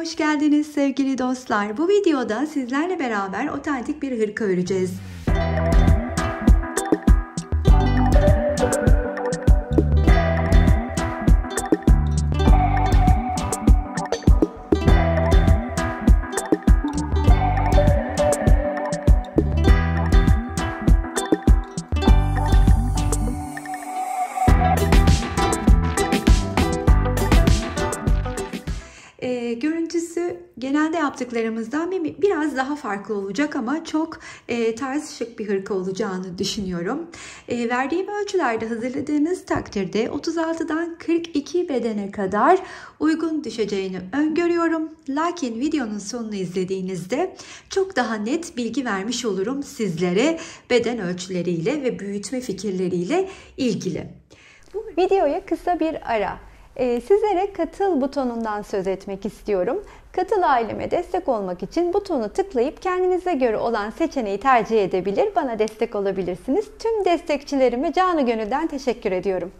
hoş geldiniz sevgili dostlar. Bu videoda sizlerle beraber otantik bir hırka öreceğiz. Görüntüsü genelde yaptıklarımızdan biraz daha farklı olacak ama çok tarz şık bir hırka olacağını düşünüyorum. Verdiğim ölçülerde hazırladığınız takdirde 36'dan 42 bedene kadar uygun düşeceğini öngörüyorum. Lakin videonun sonunu izlediğinizde çok daha net bilgi vermiş olurum sizlere beden ölçüleriyle ve büyütme fikirleriyle ilgili. Bu videoya kısa bir ara. Sizlere katıl butonundan söz etmek istiyorum. Katıl aileme destek olmak için butonu tıklayıp kendinize göre olan seçeneği tercih edebilir, bana destek olabilirsiniz. Tüm destekçilerime canı gönülden teşekkür ediyorum.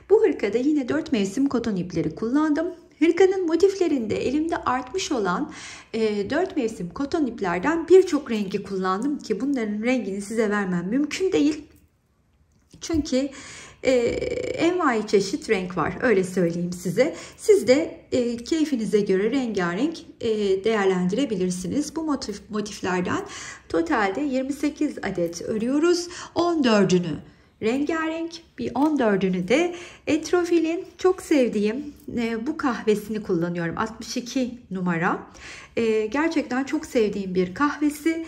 Bu hırkada yine 4 mevsim koton ipleri kullandım. Hırkanın motiflerinde elimde artmış olan 4 mevsim koton iplerden birçok rengi kullandım ki bunların rengini size vermem mümkün değil. Çünkü envai çeşit renk var, öyle söyleyeyim size. Siz de keyfinize göre rengarenk değerlendirebilirsiniz. Bu motiflerden totalde 28 adet örüyoruz. 14'ünü rengarenk, bir 14'ünü de Etrofil'in çok sevdiğim bu kahvesini kullanıyorum. 62 numara. Gerçekten çok sevdiğim bir kahvesi.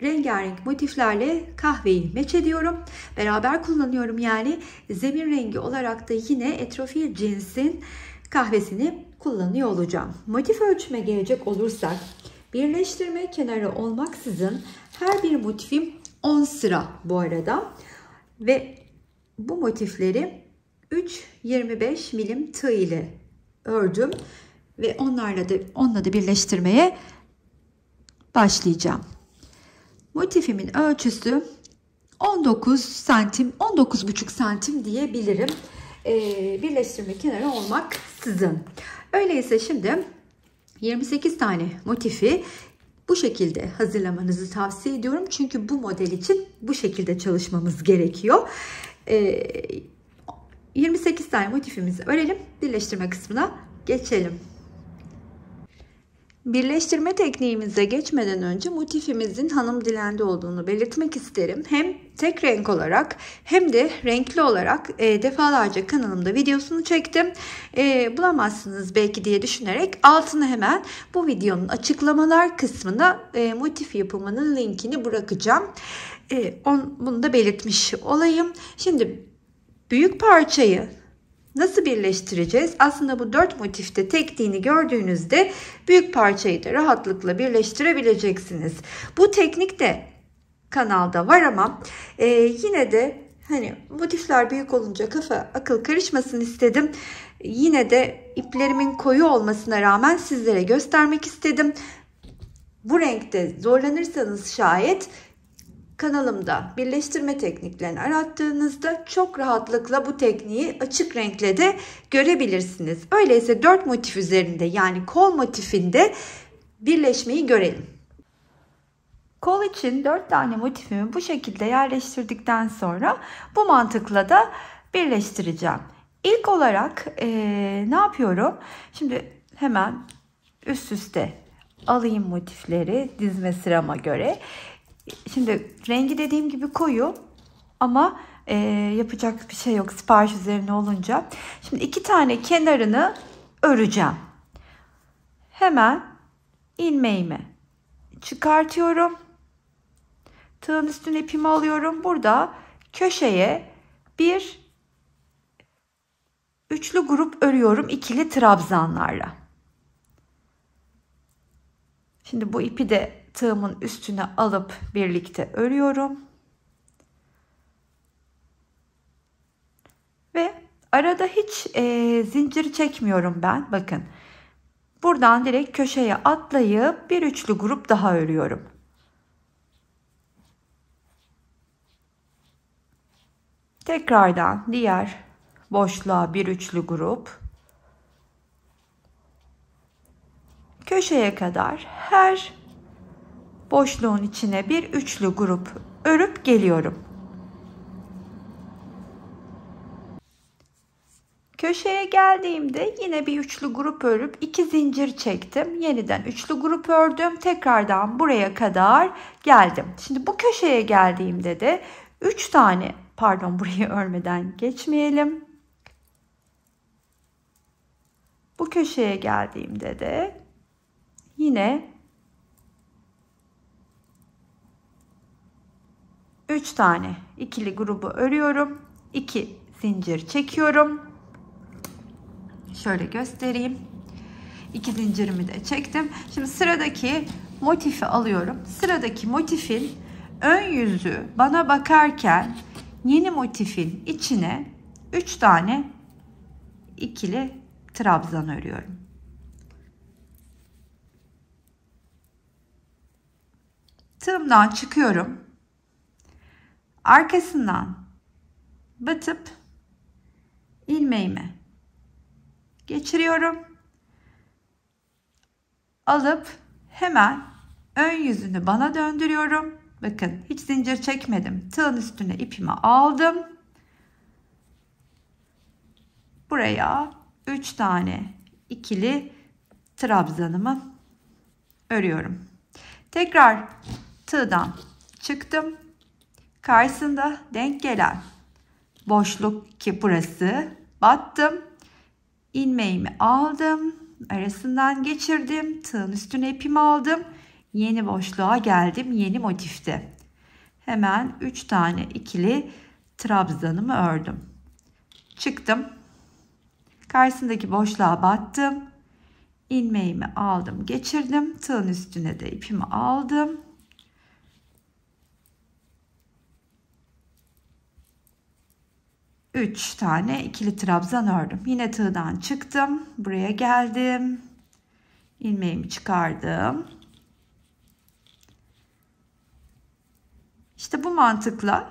Rengarenk motiflerle kahveyi meç ediyorum. Beraber kullanıyorum yani. Zemin rengi olarak da yine Etrofil cinsin kahvesini kullanıyor olacağım. Motif ölçüme gelecek olursak birleştirme kenarı olmaksızın her bir motifim 10 sıra bu arada. Ve bu motifleri 3-25 milim tığ ile ördüm. Ve onunla da birleştirmeye başlayacağım. Motifimin ölçüsü 19 santim, 19,5 santim diyebilirim. Birleştirme kenarı olmaksızın. Öyleyse şimdi 28 tane motifi bu şekilde hazırlamanızı tavsiye ediyorum. Çünkü bu model için bu şekilde çalışmamız gerekiyor. 28 tane motifimizi örelim. Birleştirme kısmına geçelim. Birleştirme tekniğimize geçmeden önce motifimizin hanım dilendi olduğunu belirtmek isterim. Hem tek renk olarak hem de renkli olarak defalarca kanalımda videosunu çektim. Bulamazsınız belki diye düşünerek altına hemen bu videonun açıklamalar kısmına motif yapımının linkini bırakacağım. Bunu da belirtmiş olayım. Şimdi büyük parçayı nasıl birleştireceğiz? Aslında bu 4 motifte tekniğini gördüğünüzde büyük parçayı da rahatlıkla birleştirebileceksiniz. Bu teknik de kanalda var ama yine de hani motifler büyük olunca kafa akıl karışmasın istedim. Yine de iplerimin koyu olmasına rağmen sizlere göstermek istedim. Bu renkte zorlanırsanız şayet kanalımda birleştirme tekniklerini arattığınızda çok rahatlıkla bu tekniği açık renkle de görebilirsiniz. Öyleyse 4 motif üzerinde yani kol motifinde birleşmeyi görelim. Kol için 4 tane motifimi bu şekilde yerleştirdikten sonra bu mantıkla da birleştireceğim. İlk olarak ne yapıyorum? Şimdi hemen üst üste alayım motifleri dizme sırama göre. Şimdi rengi dediğim gibi koyu ama yapacak bir şey yok sipariş üzerine olunca. Şimdi 2 tane kenarını öreceğim. Hemen ilmeğimi çıkartıyorum. Tığın üstüne ipimi alıyorum. Burada köşeye bir üçlü grup örüyorum ikili trabzanlarla. Şimdi bu ipi de tığımın üstüne alıp birlikte örüyorum. Ve arada hiç zincir çekmiyorum ben. Bakın. Buradan direkt köşeye atlayıp bir üçlü grup daha örüyorum. Tekrardan diğer boşluğa bir üçlü grup. köşeye kadar her boşluğun içine bir üçlü grup örüp geliyorum. Köşeye geldiğimde yine bir üçlü grup örüp 2 zincir çektim. Yeniden üçlü grup ördüm. Tekrardan buraya kadar geldim. Şimdi bu köşeye geldiğimde de 3 tane, pardon, burayı örmeden geçmeyelim. Bu köşeye geldiğimde de yine 3 tane ikili grubu örüyorum. 2 zincir çekiyorum. Şöyle göstereyim. 2 zincirimi de çektim. Şimdi sıradaki motifi alıyorum. Sıradaki motifin ön yüzü bana bakarken yeni motifin içine 3 tane ikili trabzan örüyorum. Tığımdan çıkıyorum. Arkasından batıp ilmeğimi geçiriyorum. Alıp hemen ön yüzünü bana döndürüyorum. Bakın, hiç zincir çekmedim. Tığın üstüne ipimi aldım. Buraya 3 tane ikili trabzanımı örüyorum. Tekrar tığdan çıktım. Karşısında denk gelen boşluk ki burası, battım. İlmeğimi aldım. Arasından geçirdim. Tığın üstüne ipimi aldım. Yeni boşluğa geldim. Yeni motifte. Hemen 3 tane ikili trabzanımı ördüm. Çıktım. Karşısındaki boşluğa battım. İlmeğimi aldım, geçirdim. Tığın üstüne de ipimi aldım. Üç tane ikili trabzan ördüm. Yine tığdan çıktım. Buraya geldim. İlmeğimi çıkardım. İşte bu mantıkla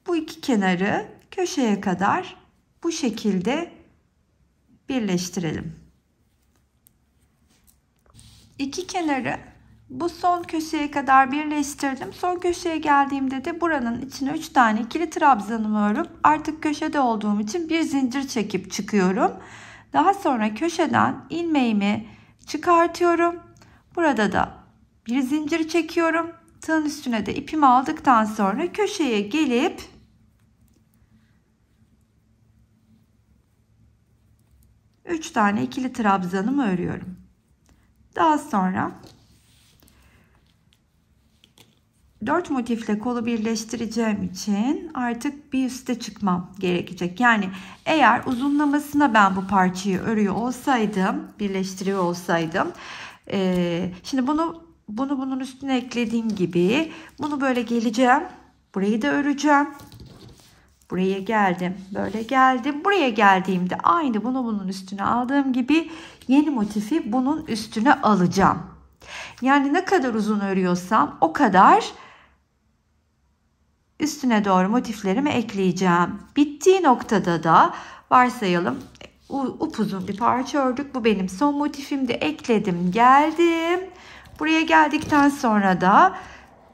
bu iki kenarı köşeye kadar bu şekilde birleştirelim. İki kenarı bu son köşeye kadar birleştirdim. Son köşeye geldiğimde de buranın içine 3 tane ikili trabzanımı örüp artık köşede olduğum için bir zincir çekip çıkıyorum. Daha sonra köşeden ilmeğimi çıkartıyorum. Burada da bir zincir çekiyorum. Tığın üstüne de ipimi aldıktan sonra köşeye gelip üç tane ikili trabzanımı örüyorum. Daha sonra 4 motifle kolu birleştireceğim için artık bir üste çıkmam gerekecek. Yani eğer uzunlamasına ben bu parçayı örüyor olsaydım, birleştiriyor olsaydım, şimdi bunu bunun üstüne eklediğim gibi bunu böyle geleceğim. Burayı da öreceğim. Buraya geldim. Böyle geldim. Buraya geldiğimde aynı bunu bunun üstüne aldığım gibi yeni motifi bunun üstüne alacağım. Yani ne kadar uzun örüyorsam o kadar üstüne doğru motiflerimi ekleyeceğim. Bittiği noktada da varsayalım upuzun bir parça ördük. Bu benim son motifimdi. Ekledim, geldim. Buraya geldikten sonra da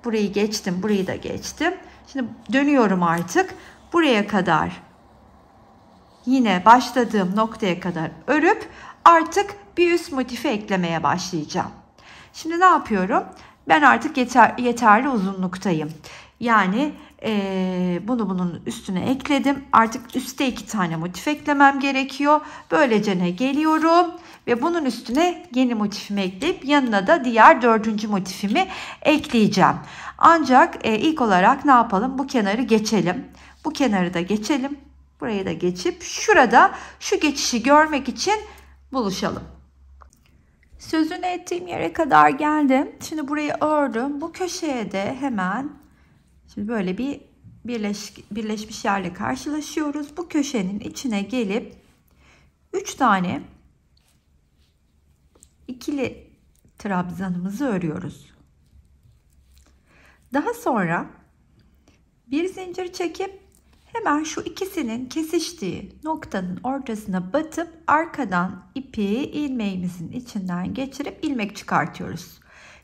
burayı geçtim, burayı da geçtim. Şimdi dönüyorum artık. Buraya kadar yine başladığım noktaya kadar örüp artık bir üst motifi eklemeye başlayacağım. Şimdi ne yapıyorum? Ben artık yeterli uzunluktayım. Yani bunu bunun üstüne ekledim. Artık üstte 2 tane motif eklemem gerekiyor. Böylece ne geliyorum ve bunun üstüne yeni motifimi ekleyip yanına da diğer 4. motifimi ekleyeceğim. Ancak ilk olarak ne yapalım? Bu kenarı geçelim. Bu kenarı da geçelim. Burayı da geçip şurada şu geçişi görmek için buluşalım. Sözünü ettiğim yere kadar geldim. Şimdi burayı ördüm. Bu köşeye de hemen şimdi böyle bir birleşmiş yerle karşılaşıyoruz. Bu köşenin içine gelip 3 tane ikili trabzanımızı örüyoruz. Daha sonra bir zincir çekip Hemen şu ikisinin kesiştiği noktanın ortasına batıp arkadan ipi ilmeğimizin içinden geçirip ilmek çıkartıyoruz.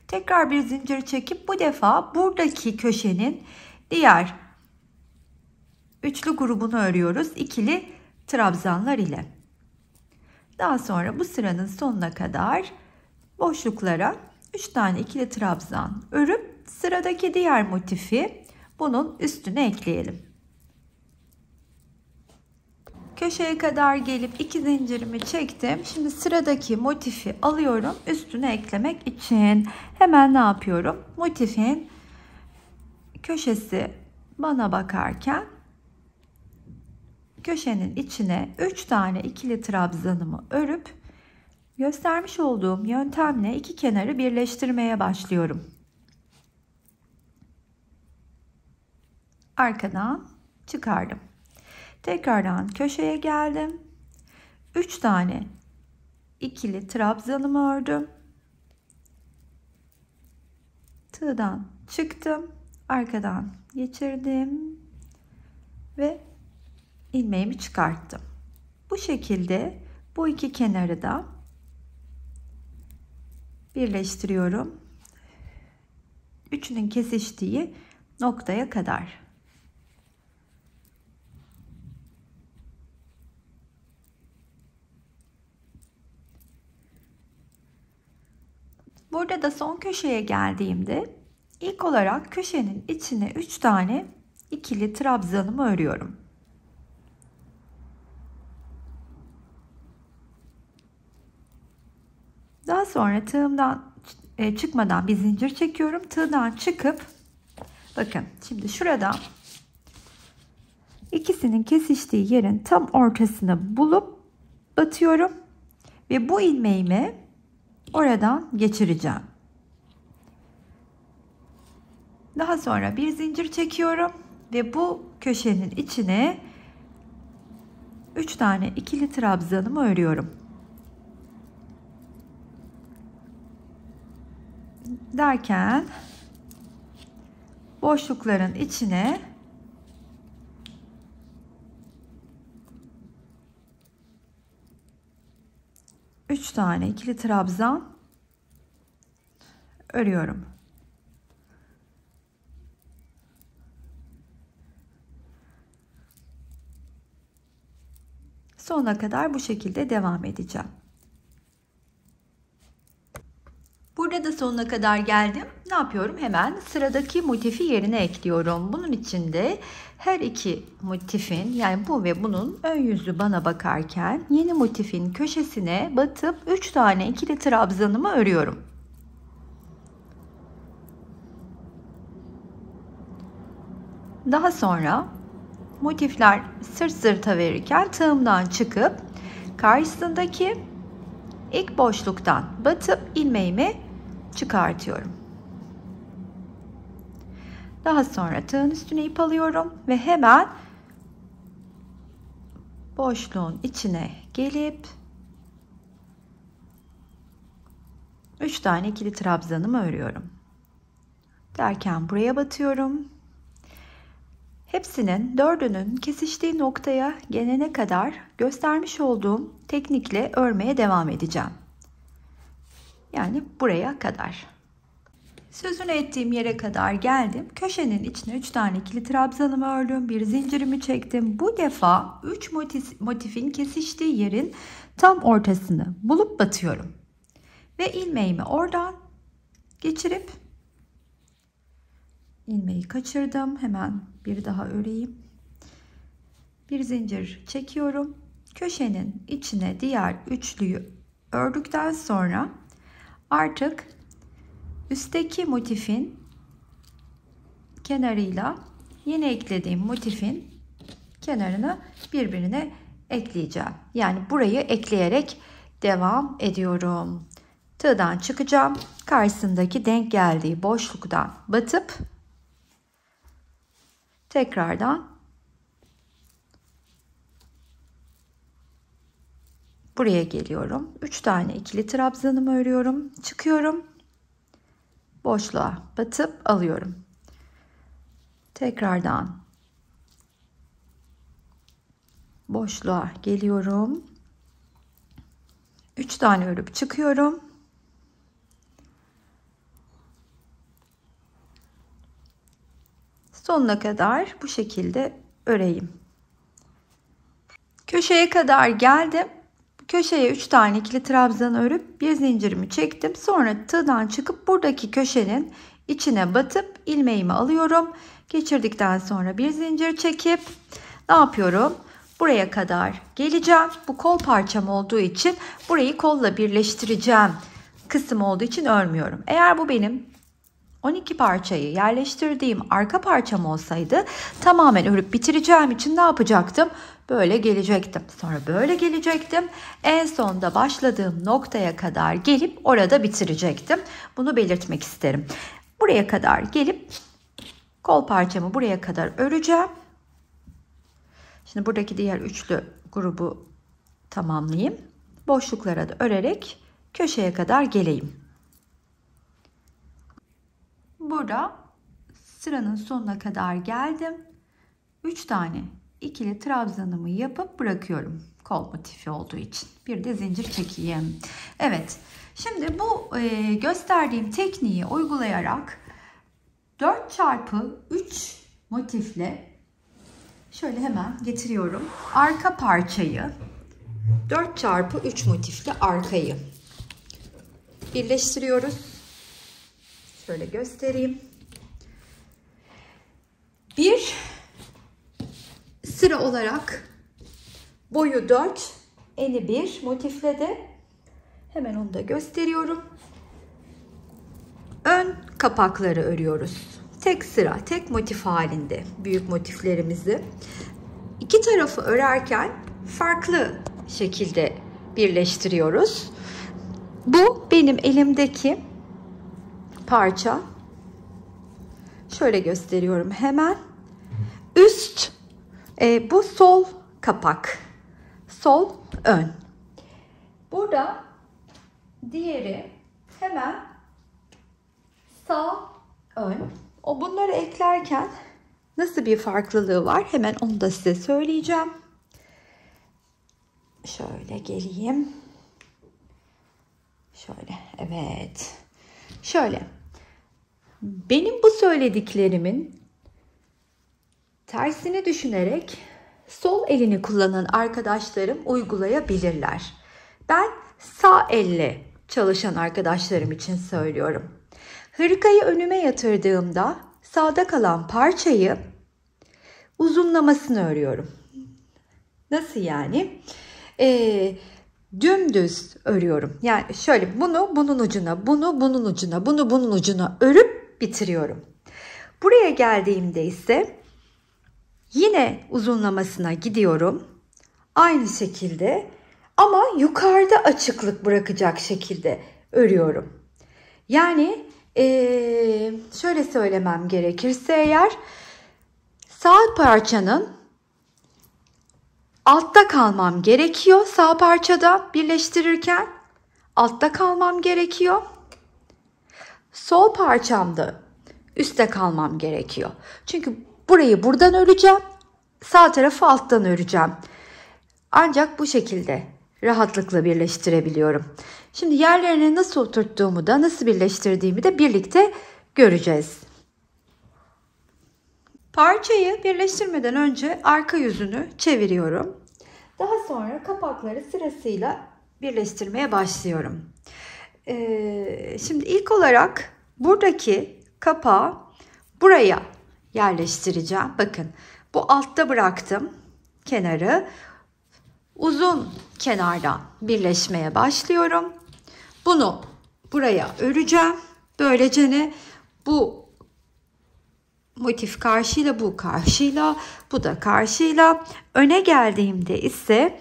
Tekrar bir zincir çekip bu defa buradaki köşenin diğer üçlü grubunu örüyoruz ikili trabzanlar ile. Daha sonra bu sıranın sonuna kadar boşluklara 3 tane ikili trabzan örüp sıradaki diğer motifi bunun üstüne ekleyelim. Köşeye kadar gelip 2 zincirimi çektim. Şimdi sıradaki motifi alıyorum üstüne eklemek için. Hemen ne yapıyorum? Motifin köşesi bana bakarken köşenin içine 3 tane ikili trabzanımı örüp göstermiş olduğum yöntemle iki kenarı birleştirmeye başlıyorum. Arkadan çıkardım. Tekrardan köşeye geldim. 3 tane ikili trabzanımı ördüm. Tığdan çıktım. Arkadan geçirdim ve ilmeğimi çıkarttım. Bu şekilde bu iki kenarı da birleştiriyorum. Üçünün kesiştiği noktaya kadar. Burada da son köşeye geldiğimde ilk olarak köşenin içine 3 tane ikili trabzanımı örüyorum. Daha sonra tığımdan çıkmadan bir zincir çekiyorum. Tığdan çıkıp bakın şimdi şurada ikisinin kesiştiği yerin tam ortasını bulup batıyorum ve bu ilmeğimi oradan geçireceğim. Daha sonra bir zincir çekiyorum ve bu köşenin içine 3 tane ikili trabzanımı örüyorum. Derken boşlukların içine üç tane ikili trabzan örüyorum. Sonuna kadar bu şekilde devam edeceğim. Burada da sonuna kadar geldim. Ne yapıyorum? Hemen sıradaki motifi yerine ekliyorum. Bunun için de her iki motifin yani bu ve bunun ön yüzü bana bakarken yeni motifin köşesine batıp 3 tane ikili trabzanımı örüyorum. Daha sonra motifler sırt sırta verirken tığımdan çıkıp karşısındaki ilk boşluktan batıp ilmeğimi çıkartıyorum. Daha sonra tığın üstüne ip alıyorum ve hemen boşluğun içine gelip 3 tane ikili trabzanımı örüyorum. Derken buraya batıyorum. Hepsinin dördünün kesiştiği noktaya gelene kadar göstermiş olduğum teknikle örmeye devam edeceğim. Yani buraya kadar. Sözünü ettiğim yere kadar geldim. Köşenin içine 3 tane ikili trabzanımı ördüm. Bir zincirimi çektim. Bu defa 3 motifin kesiştiği yerin tam ortasını bulup batıyorum. Ve ilmeğimi oradan geçirip ilmeği kaçırdım. Hemen bir daha öreyim. Bir zincir çekiyorum. Köşenin içine diğer üçlüyü ördükten sonra artık üstteki motifin kenarıyla yeni eklediğim motifin kenarını birbirine ekleyeceğim. Yani burayı ekleyerek devam ediyorum. Tığdan çıkacağım. Karşısındaki denk geldiği boşluktan batıp tekrardan buraya geliyorum. 3 tane ikili trabzanımı örüyorum. Çıkıyorum. Boşluğa batıp alıyorum. Tekrardan boşluğa geliyorum. 3 tane örüp çıkıyorum. Sonuna kadar bu şekilde öreyim. Köşeye kadar geldim. Köşeye 3 tane ikili trabzan örüp bir zincirimi çektim. Sonra tığdan çıkıp buradaki köşenin içine batıp ilmeğimi alıyorum. Geçirdikten sonra bir zincir çekip ne yapıyorum? Buraya kadar geleceğim. Bu kol parçam olduğu için burayı kolla birleştireceğim kısım olduğu için örmüyorum. Eğer bu benim 12 parçayı yerleştirdiğim arka parçam olsaydı tamamen örüp bitireceğim için ne yapacaktım? Böyle gelecektim. Sonra böyle gelecektim. En sonda başladığım noktaya kadar gelip orada bitirecektim. Bunu belirtmek isterim. Buraya kadar gelip kol parçamı buraya kadar öreceğim. Şimdi buradaki diğer üçlü grubu tamamlayayım. Boşluklara da örerek köşeye kadar geleyim. Burada sıranın sonuna kadar geldim. 3 tane ikili trabzanımı yapıp bırakıyorum. Kol motifi olduğu için. Bir de zincir çekeyim. Evet. Şimdi bu gösterdiğim tekniği uygulayarak 4x3 motifle şöyle hemen getiriyorum. Arka parçayı 4x3 motifli arkayı birleştiriyoruz. Şöyle göstereyim. Bir sıra olarak boyu 4, eni 1 motifle de hemen onu da gösteriyorum. Ön kapakları örüyoruz. Tek sıra, tek motif halinde büyük motiflerimizi. İki tarafı örerken farklı şekilde birleştiriyoruz. Bu benim elimdeki parça. Şöyle gösteriyorum hemen. Üst, bu sol kapak. Sol ön. Burada diğeri hemen sağ ön. Bunları eklerken nasıl bir farklılığı var? Hemen onu da size söyleyeceğim. Şöyle geleyim. Şöyle, evet. Şöyle. Benim bu söylediklerimin tersini düşünerek sol elini kullanan arkadaşlarım uygulayabilirler. Ben sağ elle çalışan arkadaşlarım için söylüyorum. Hırkayı önüme yatırdığımda sağda kalan parçayı uzunlamasını örüyorum. Nasıl yani? Dümdüz örüyorum. Yani şöyle bunu bunun ucuna, bunu bunun ucuna, bunu bunun ucuna örüp bitiriyorum. Buraya geldiğimde ise yine uzunlamasına gidiyorum. Aynı şekilde ama yukarıda açıklık bırakacak şekilde örüyorum. Yani şöyle söylemem gerekirse eğer sağ parçanın altta kalmam gerekiyor. Sağ parçada birleştirirken altta kalmam gerekiyor. Sol parçamda üstte kalmam gerekiyor. Çünkü burayı buradan öreceğim. Sağ tarafı alttan öreceğim. Ancak bu şekilde rahatlıkla birleştirebiliyorum. Şimdi yerlerine nasıl oturttuğumu da nasıl birleştirdiğimi de birlikte göreceğiz. Parçayı birleştirmeden önce arka yüzünü çeviriyorum. Daha sonra kapakları sırasıyla birleştirmeye başlıyorum. Şimdi ilk olarak buradaki kapağı buraya yerleştireceğim. Bakın bu altta bıraktım kenarı. Uzun kenardan birleşmeye başlıyorum. Bunu buraya öreceğim. Böylece bu motif karşıyla, bu karşıyla, bu da karşıyla. Öne geldiğimde ise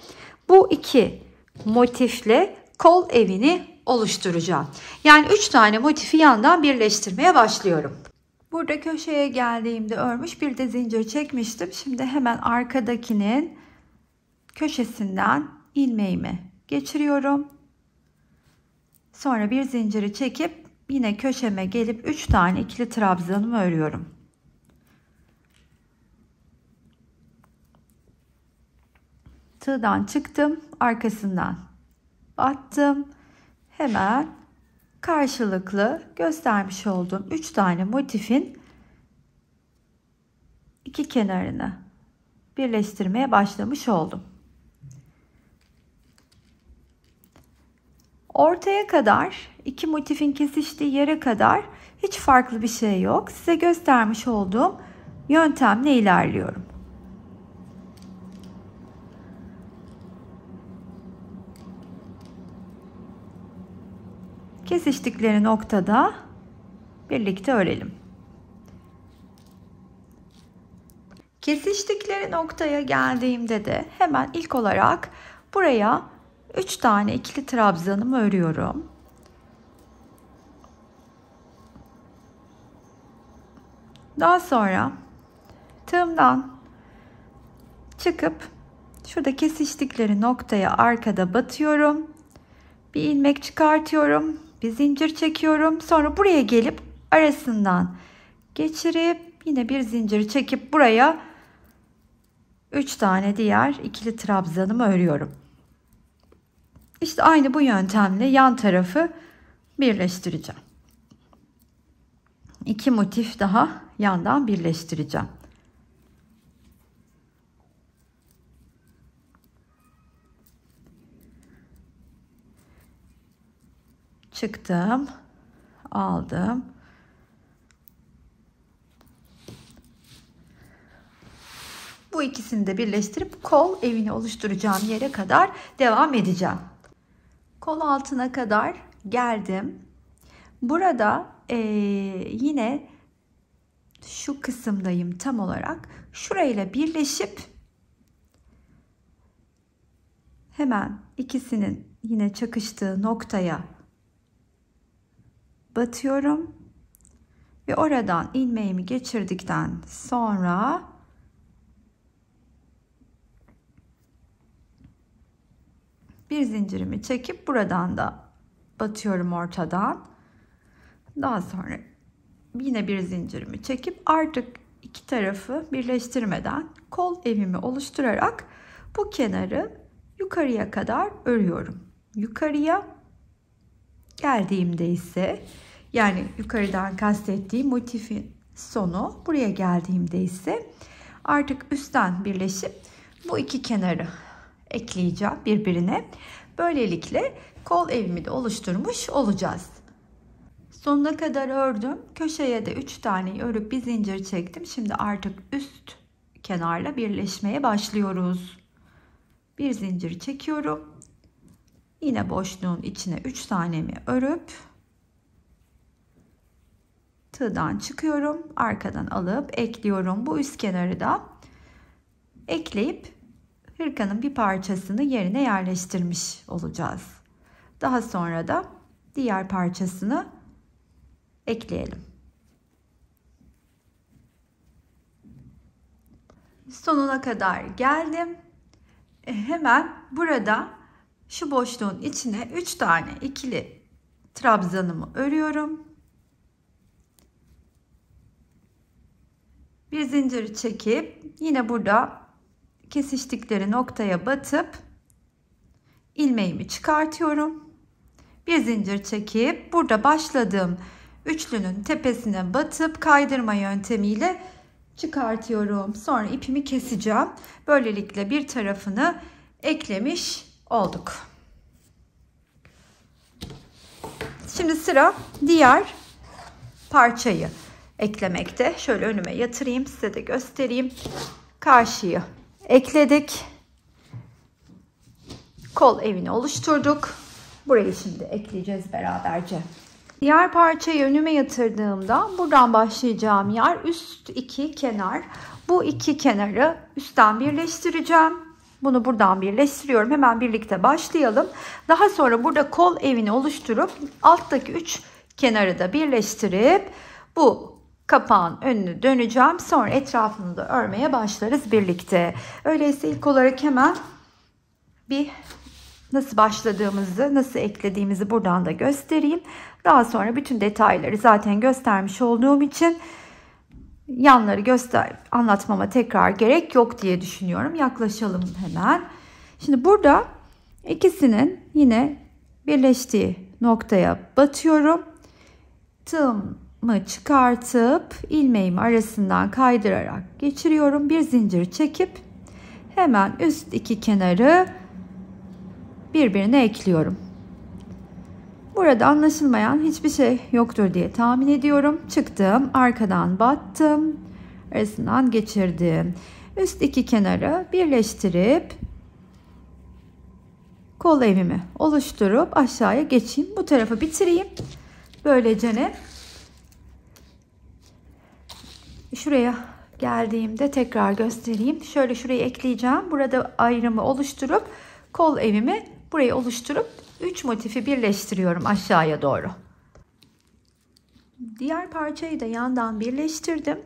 bu iki motifle kol evini oluşturacağım. Yani 3 tane motifi yandan birleştirmeye başlıyorum. Burada köşeye geldiğimde örmüş bir de zincir çekmiştim. Şimdi hemen arkadakinin köşesinden ilmeğimi geçiriyorum. Sonra bir zinciri çekip yine köşeme gelip 3 tane ikili trabzanımı örüyorum. Tığdan çıktım, arkasından battım. Hemen karşılıklı göstermiş olduğum 3 tane motifin iki kenarını birleştirmeye başlamış oldum. Ortaya kadar, iki motifin kesiştiği yere kadar hiç farklı bir şey yok. Size göstermiş olduğum yöntemle ilerliyorum. Kesiştikleri noktada birlikte örelim. Kesiştikleri noktaya geldiğimde de hemen ilk olarak buraya 3 tane ikili trabzanımı örüyorum. Daha sonra tığımdan çıkıp şurada kesiştikleri noktaya arkada batıyorum. Bir ilmek çıkartıyorum. Bir zincir çekiyorum. Sonra buraya gelip arasından geçirip yine bir zincir çekip buraya 3 tane diğer ikili trabzanımı örüyorum. İşte aynı bu yöntemle yan tarafı birleştireceğim. 2 motif daha yandan birleştireceğim. Çıktım, aldım. Bu ikisini de birleştirip kol evini oluşturacağım yere kadar devam edeceğim. Kol altına kadar geldim. Burada yine şu kısımdayım tam olarak. Şurayla birleşip hemen ikisinin yine çakıştığı noktaya batıyorum ve oradan ilmeğimi geçirdikten sonra bir zincirimi çekip buradan da batıyorum ortadan. Daha sonra yine bir zincirimi çekip artık iki tarafı birleştirmeden kol evimi oluşturarak bu kenarı yukarıya kadar örüyorum. Yukarıya geldiğimde ise, yani yukarıdan kastettiğim motifin sonu, buraya geldiğimde ise artık üstten birleşip bu iki kenarı ekleyeceğim birbirine. Böylelikle kol evimi de oluşturmuş olacağız. Sonuna kadar ördüm. Köşeye de 3 tane örüp bir zincir çektim. Şimdi artık üst kenarla birleşmeye başlıyoruz. Bir zincir çekiyorum. Yine boşluğun içine 3 tanemi örüp tığdan çıkıyorum. Arkadan alıp ekliyorum. Bu üst kenarı da ekleyip hırkanın bir parçasını yerine yerleştirmiş olacağız. Daha sonra da diğer parçasını ekleyelim. Sonuna kadar geldim. Hemen burada şu boşluğun içine 3 tane ikili trabzanımı örüyorum. Bir zincir çekip yine burada kesiştikleri noktaya batıp ilmeğimi çıkartıyorum. Bir zincir çekip burada başladığım üçlünün tepesine batıp kaydırma yöntemiyle çıkartıyorum. Sonra ipimi keseceğim. Böylelikle bir tarafını eklemiş olduk. Şimdi sıra diğer parçayı eklemekte. Şöyle önüme yatırayım, size de göstereyim. Karşıyı ekledik. Kol evini oluşturduk. Burayı şimdi ekleyeceğiz beraberce. Diğer parçayı önüme yatırdığımda buradan başlayacağım yer üst iki kenar. Bu iki kenarı üstten birleştireceğim. Bunu buradan birleştiriyorum. Hemen birlikte başlayalım. Daha sonra burada kol evini oluşturup alttaki 3 kenarı da birleştirip bu kapağın önünü döneceğim. Sonra etrafını da örmeye başlarız birlikte. Öyleyse ilk olarak hemen bir nasıl başladığımızı, nasıl eklediğimizi buradan da göstereyim. Daha sonra bütün detayları zaten göstermiş olduğum için yanları anlatmama tekrar gerek yok diye düşünüyorum. Yaklaşalım hemen. Şimdi burada ikisinin yine birleştiği noktaya batıyorum. Tığımı çıkartıp ilmeğimi arasından kaydırarak geçiriyorum. Bir zincir çekip hemen üst iki kenarı birbirine ekliyorum. Burada anlaşılmayan hiçbir şey yoktur diye tahmin ediyorum. Çıktım, arkadan battım, arasından geçirdim. Üst iki kenarı birleştirip kol evimi oluşturup aşağıya geçeyim. Bu tarafı bitireyim. Böylece ne? Şuraya geldiğimde tekrar göstereyim. Şöyle şurayı ekleyeceğim. Burada ayrımı oluşturup kol evimi burayı oluşturup 3 motifi birleştiriyorum aşağıya doğru. Diğer parçayı da yandan birleştirdim.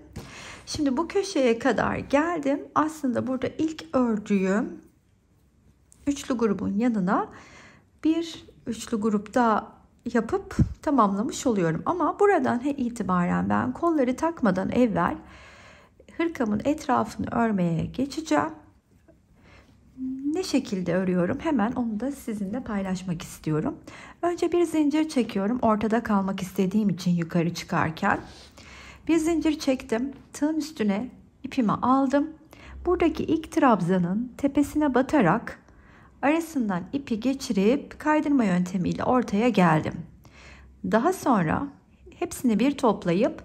Şimdi bu köşeye kadar geldim. Aslında burada ilk ördüğüm üçlü grubun yanına bir üçlü grup daha yapıp tamamlamış oluyorum. Ama buradan itibaren ben kolları takmadan evvel hırkamın etrafını örmeye geçeceğim. Ne şekilde örüyorum hemen onu da sizinle paylaşmak istiyorum. Önce bir zincir çekiyorum. Ortada kalmak istediğim için yukarı çıkarken. Bir zincir çektim. Tığın üstüne ipimi aldım. Buradaki ilk trabzanın tepesine batarak arasından ipi geçirip kaydırma yöntemiyle ortaya geldim. Daha sonra hepsini bir toplayıp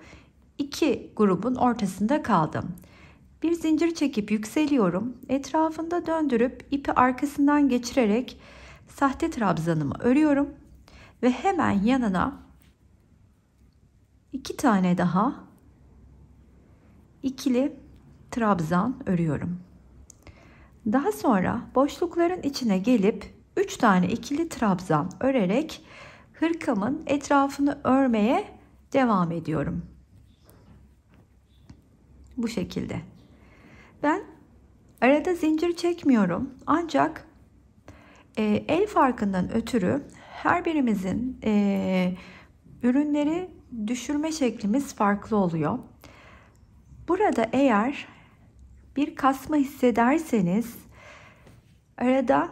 iki grubun ortasında kaldım. Bir zincir çekip yükseliyorum. Etrafında döndürüp ipi arkasından geçirerek sahte trabzanımı örüyorum ve hemen yanına iki tane daha ikili trabzan örüyorum. Daha sonra boşlukların içine gelip 3 tane ikili trabzan örerek hırkamın etrafını örmeye devam ediyorum. Bu şekilde. Ben arada zincir çekmiyorum. Ancak el farkından ötürü her birimizin ürünleri düşürme şeklimiz farklı oluyor. Burada eğer bir kasma hissederseniz arada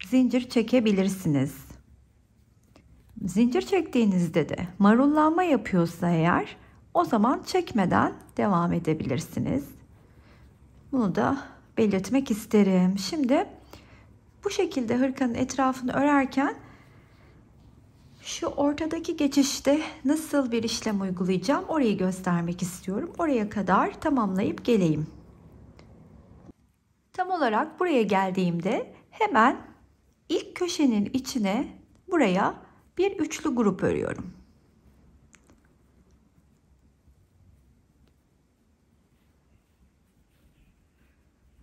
zincir çekebilirsiniz. Zincir çektiğinizde de marullanma yapıyorsa eğer o zaman çekmeden devam edebilirsiniz. Bunu da belirtmek isterim. Şimdi bu şekilde hırkanın etrafını örerken şu ortadaki geçişte nasıl bir işlem uygulayacağım orayı göstermek istiyorum. Oraya kadar tamamlayıp geleyim. Tam olarak buraya geldiğimde hemen ilk köşenin içine buraya bir üçlü grup örüyorum.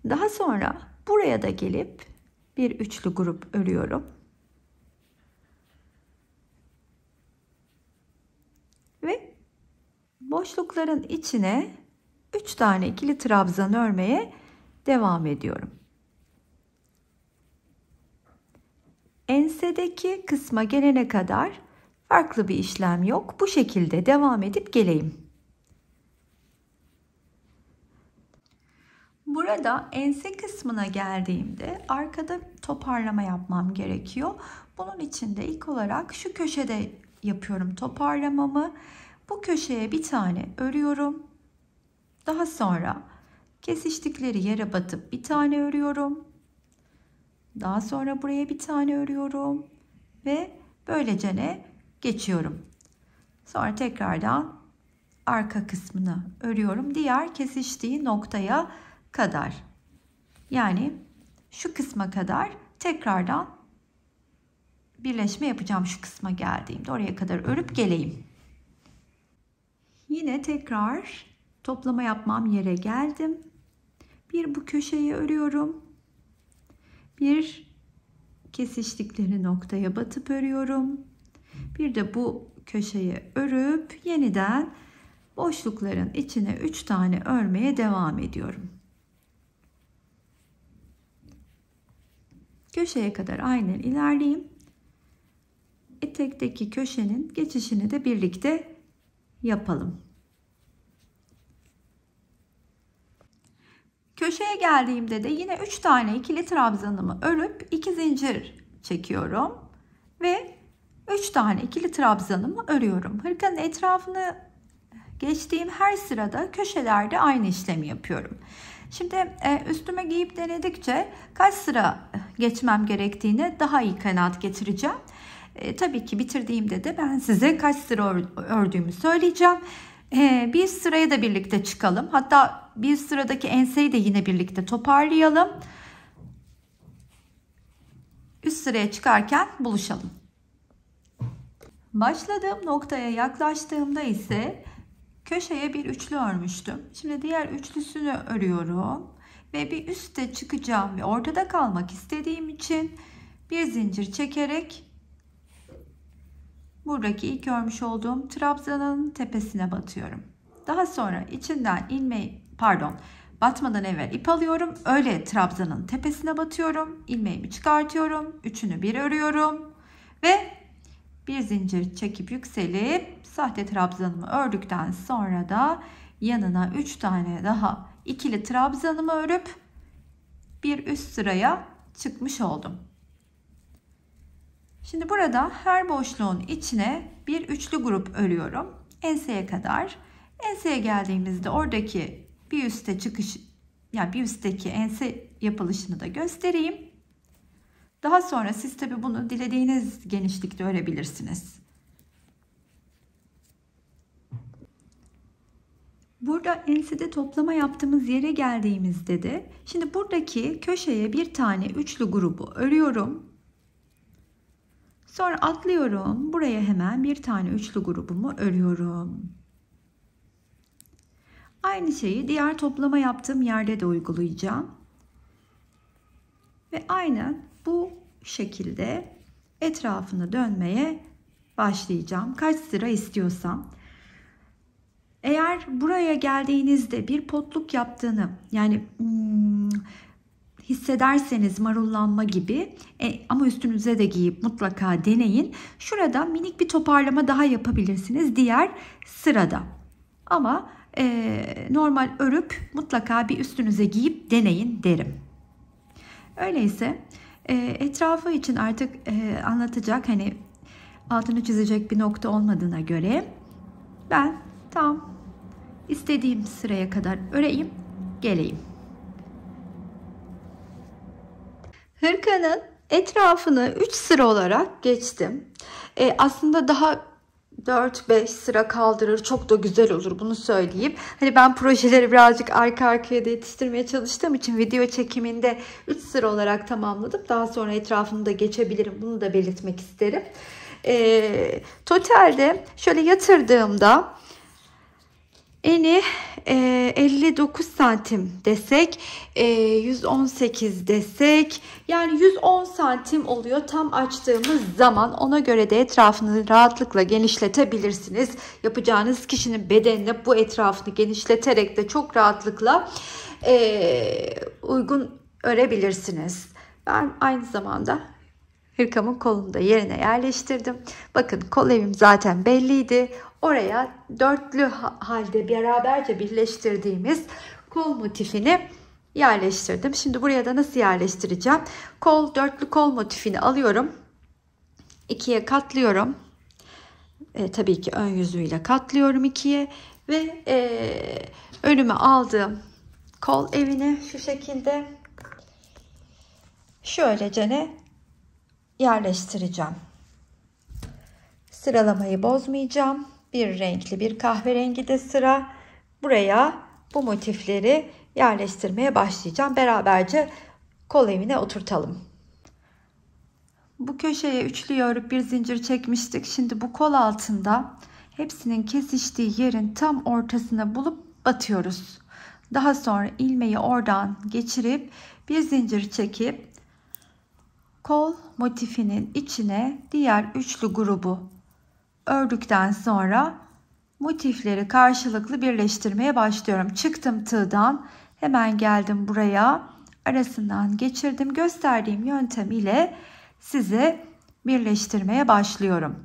Daha sonra buraya da gelip bir üçlü grup örüyorum. Ve boşlukların içine 3 tane ikili trabzan örmeye devam ediyorum. Ensedeki kısma gelene kadar farklı bir işlem yok. Bu şekilde devam edip geleyim. Burada ense kısmına geldiğimde arkada toparlama yapmam gerekiyor. Bunun için de ilk olarak şu köşede yapıyorum toparlamamı. Bu köşeye bir tane örüyorum. Daha sonra kesiştikleri yere batıp bir tane örüyorum. Daha sonra buraya bir tane örüyorum ve böylece ne geçiyorum. Sonra tekrardan arka kısmını örüyorum. Diğer kesiştiği noktaya kadar. Yani şu kısma kadar tekrardan birleşme yapacağım şu kısma geldiğimde. Oraya kadar örüp geleyim. Yine tekrar toplama yapmam yere geldim. Bir bu köşeyi örüyorum. Bir kesiştikleri noktaya batıp örüyorum. Bir de bu köşeyi örüp yeniden boşlukların içine 3 tane örmeye devam ediyorum. Köşeye kadar aynen ilerleyeyim. Etekteki köşenin geçişini de birlikte yapalım. Köşeye geldiğimde de yine 3 tane ikili trabzanımı örüp 2 zincir çekiyorum ve 3 tane ikili trabzanımı örüyorum. Hırkanın etrafını geçtiğim her sırada köşelerde aynı işlemi yapıyorum. Şimdi üstüme giyip denedikçe kaç sıra geçmem gerektiğini daha iyi kanaat getireceğim. Tabii ki bitirdiğimde de ben size kaç sıra ördüğümü söyleyeceğim. Bir sıraya da birlikte çıkalım. Hatta bir sıradaki enseyi de yine birlikte toparlayalım. Üst sıraya çıkarken buluşalım. Başladığım noktaya yaklaştığımda ise köşeye bir üçlü örmüştüm. Şimdi diğer üçlüsünü örüyorum ve bir üste çıkacağım ve ortada kalmak istediğim için bir zincir çekerek buradaki ilk örmüş olduğum trabzanın tepesine batıyorum. Daha sonra içinden batmadan evvel ip alıyorum. Öyle trabzanın tepesine batıyorum. İlmeğimi çıkartıyorum. Üçünü bir örüyorum ve bir zincir çekip yükselip sahte trabzanımı ördükten sonra da yanına 3 tane daha ikili trabzanımı örüp bir üst sıraya çıkmış oldum. Şimdi burada her boşluğun içine bir üçlü grup örüyorum. Enseye kadar. Enseye geldiğimizde oradaki bir üste çıkış, yani bir üstteki ense yapılışını da göstereyim. Daha sonra siz tabi bunu dilediğiniz genişlikte örebilirsiniz. Burada ensede toplama yaptığımız yere geldiğimizde de şimdi buradaki köşeye bir tane üçlü grubu örüyorum. Sonra atlıyorum. Buraya hemen bir tane üçlü grubumu örüyorum. Aynı şeyi diğer toplama yaptığım yerde de uygulayacağım. Ve aynen bu şekilde etrafını dönmeye başlayacağım. Kaç sıra istiyorsam. Eğer buraya geldiğinizde bir potluk yaptığını yani hissederseniz marullanma gibi ama üstünüze de giyip mutlaka deneyin. Şurada minik bir toparlama daha yapabilirsiniz diğer sırada. Ama normal örüp mutlaka bir üstünüze giyip deneyin derim. Öyleyse etrafı için artık anlatacak hani altını çizecek bir nokta olmadığına göre ben tam istediğim sıraya kadar öreyim geleyim. Hırkanın etrafını 3 sıra olarak geçtim. Aslında daha 4-5 sıra kaldırır, çok da güzel olur, bunu söyleyeyim. Hani ben projeleri birazcık arka arkaya da yetiştirmeye çalıştığım için video çekiminde 3 sıra olarak tamamladım. Daha sonra etrafını da geçebilirim, bunu da belirtmek isterim. Totalde şöyle yatırdığımda eni 59 santim desek, 118 desek, yani 110 santim oluyor tam açtığımız zaman. Ona göre de etrafını rahatlıkla genişletebilirsiniz. Yapacağınız kişinin bedenine bu etrafını genişleterek de çok rahatlıkla uygun örebilirsiniz. Ben aynı zamanda hırkamın kolunu da yerine yerleştirdim. Bakın kol evim zaten belliydi. Oraya dörtlü halde beraberce birleştirdiğimiz kol motifini yerleştirdim. Şimdi buraya da nasıl yerleştireceğim? Dörtlü kol motifini alıyorum. İkiye katlıyorum. Tabii ki ön yüzüyle katlıyorum ikiye. Ve önüme aldığım kol evini şu şekilde şöylecene yerleştireceğim. Sıralamayı bozmayacağım. Bir renkli, bir kahverengi de sıra. Buraya bu motifleri yerleştirmeye başlayacağım. Beraberce kol evine oturtalım. Bu köşeye üçlü örüp bir zincir çekmiştik. Şimdi bu kol altında hepsinin kesiştiği yerin tam ortasına bulup batıyoruz. Daha sonra ilmeği oradan geçirip bir zincir çekip kol motifinin içine diğer üçlü grubu ördükten sonra motifleri karşılıklı birleştirmeye başlıyorum. Çıktım tığdan, hemen geldim buraya, arasından geçirdim. Gösterdiğim yöntem ile size birleştirmeye başlıyorum.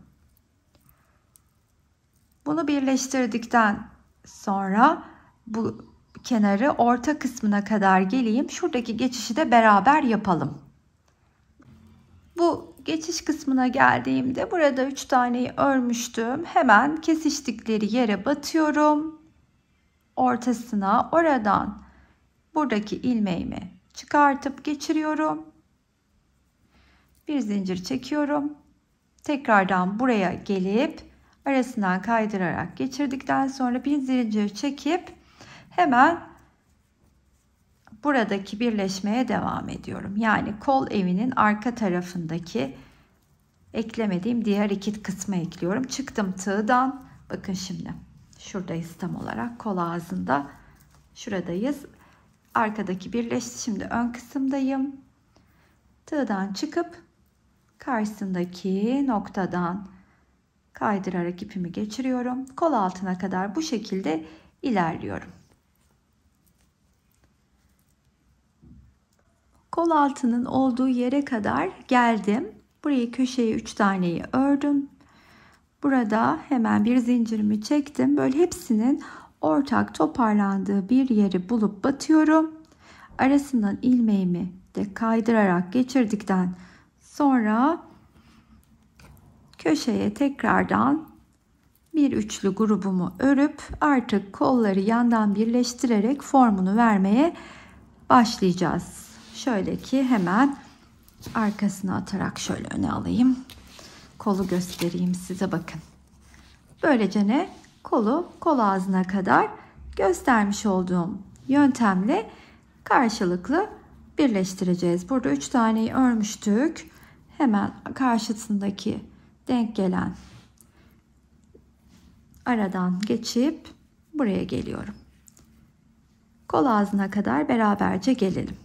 Bunu birleştirdikten sonra bu kenarı orta kısmına kadar geleyim. Şuradaki geçişi de beraber yapalım. Bu geçiş kısmına geldiğimde burada 3 taneyi örmüştüm. Hemen kesiştikleri yere batıyorum. Ortasına, oradan buradaki ilmeğimi çıkartıp geçiriyorum. Bir zincir çekiyorum. Tekrardan buraya gelip arasından kaydırarak geçirdikten sonra bir zincir çekip hemen buradaki birleşmeye devam ediyorum. Yani kol evinin arka tarafındaki eklemediğim diğer iki kısmı ekliyorum. Çıktım tığdan. Bakın şimdi şuradayız tam olarak. Kol ağzında şuradayız. Arkadaki birleşti. Şimdi ön kısımdayım. Tığdan çıkıp karşısındaki noktadan kaydırarak ipimi geçiriyorum. Kol altına kadar bu şekilde ilerliyorum. Kol altının olduğu yere kadar geldim. Burayı köşeye 3 taneyi ördüm. Burada hemen bir zincirimi çektim. Böyle hepsinin ortak toparlandığı bir yeri bulup batıyorum. Arasından ilmeğimi de kaydırarak geçirdikten sonra köşeye tekrardan bir üçlü grubumu örüp artık kolları yandan birleştirerek formunu vermeye başlayacağız. Şöyle ki hemen arkasına atarak şöyle öne alayım. Kolu göstereyim size, bakın. Böylece ne? Kolu kol ağzına kadar göstermiş olduğum yöntemle karşılıklı birleştireceğiz. Burada 3 taneyi örmüştük. Hemen karşısındaki denk gelen aradan geçip buraya geliyorum. Kol ağzına kadar beraberce gelelim.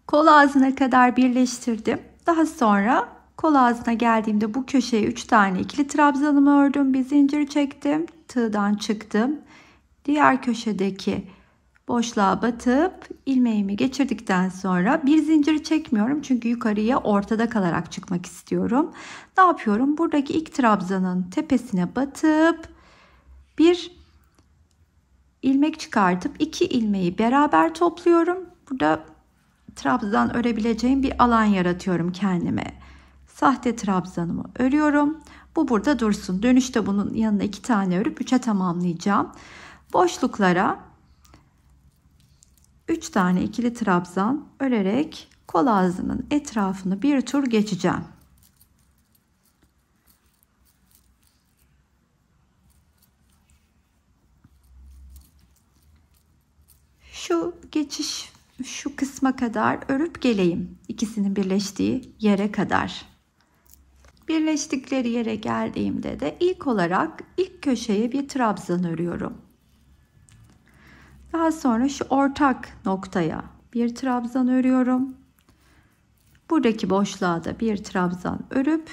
Kol ağzına kadar birleştirdim. Daha sonra kol ağzına geldiğimde bu köşeye 3 tane ikili trabzanımı ördüm. Bir zincir çektim. Tığdan çıktım. Diğer köşedeki boşluğa batıp ilmeğimi geçirdikten sonra bir zincir çekmiyorum. Çünkü yukarıya ortada kalarak çıkmak istiyorum. Ne yapıyorum? Buradaki ilk trabzanın tepesine batıp bir ilmek çıkartıp 2 ilmeği beraber topluyorum. Burada trabzan örebileceğim bir alan yaratıyorum kendime. Sahte trabzanımı örüyorum. Bu burada dursun. Dönüşte bunun yanına 2 tane örüp 3'e tamamlayacağım. Boşluklara 3 tane ikili trabzan örerek kol ağzının etrafını bir tur geçeceğim. Şu geçiş şu kısma kadar örüp geleyim. İkisinin birleştiği yere kadar. Birleştikleri yere geldiğimde de ilk olarak ilk köşeye bir trabzan örüyorum. Daha sonra şu ortak noktaya bir trabzan örüyorum. Buradaki boşluğa da bir trabzan örüp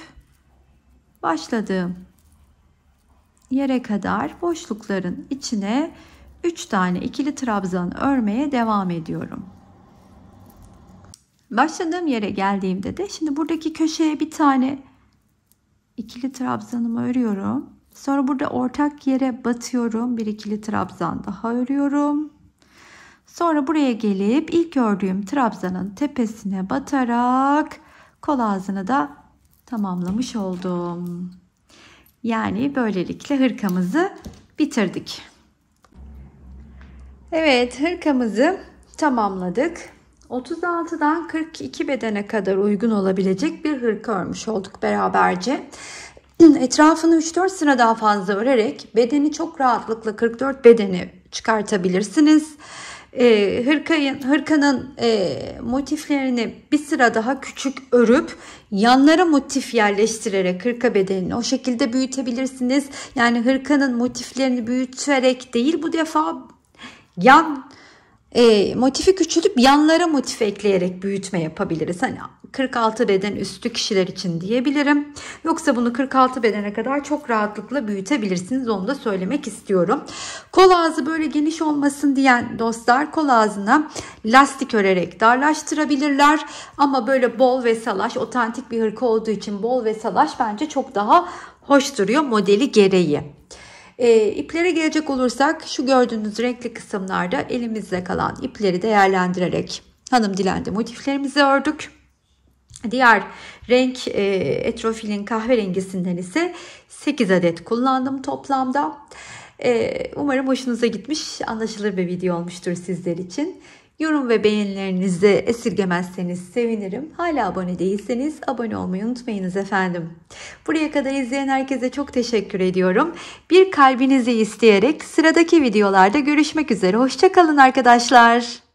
başladığım yere kadar boşlukların içine 3 tane ikili trabzan örmeye devam ediyorum. Başladığım yere geldiğimde de şimdi buradaki köşeye bir tane ikili trabzanımı örüyorum. Sonra burada ortak yere batıyorum. Bir ikili trabzan daha örüyorum. Sonra buraya gelip ilk ördüğüm trabzanın tepesine batarak kol ağzını da tamamlamış oldum. Yani böylelikle hırkamızı bitirdik. Evet, hırkamızı tamamladık. 36'dan 42 bedene kadar uygun olabilecek bir hırka örmüş olduk beraberce. Etrafını 3-4 sıra daha fazla örerek bedeni çok rahatlıkla 44 bedeni çıkartabilirsiniz. Hırkanın motiflerini bir sıra daha küçük örüp yanlara motif yerleştirerek hırka bedenini o şekilde büyütebilirsiniz. Yani hırkanın motiflerini büyüterek değil, bu defa motifi küçültüp yanlara motif ekleyerek büyütme yapabiliriz. Hani 46 beden üstü kişiler için diyebilirim. Yoksa bunu 46 bedene kadar çok rahatlıkla büyütebilirsiniz. Onu da söylemek istiyorum. Kol ağzı böyle geniş olmasın diyen dostlar kol ağzına lastik örerek darlaştırabilirler. Ama böyle bol ve salaş, otantik bir hırka olduğu için bol ve salaş bence çok daha hoş duruyor modeli gereği. İplere gelecek olursak şu gördüğünüz renkli kısımlarda elimizde kalan ipleri değerlendirerek hanım dilendi motiflerimizi ördük. Diğer renk etrofilin kahverengisinden ise 8 adet kullandım toplamda. Umarım hoşunuza gitmiş, anlaşılır bir video olmuştur sizler için. Yorum ve beğenilerinizi esirgemezseniz sevinirim. Hala abone değilseniz abone olmayı unutmayınız efendim. Buraya kadar izleyen herkese çok teşekkür ediyorum. Bir kalbinizi isteyerek sıradaki videolarda görüşmek üzere. Hoşça kalın arkadaşlar.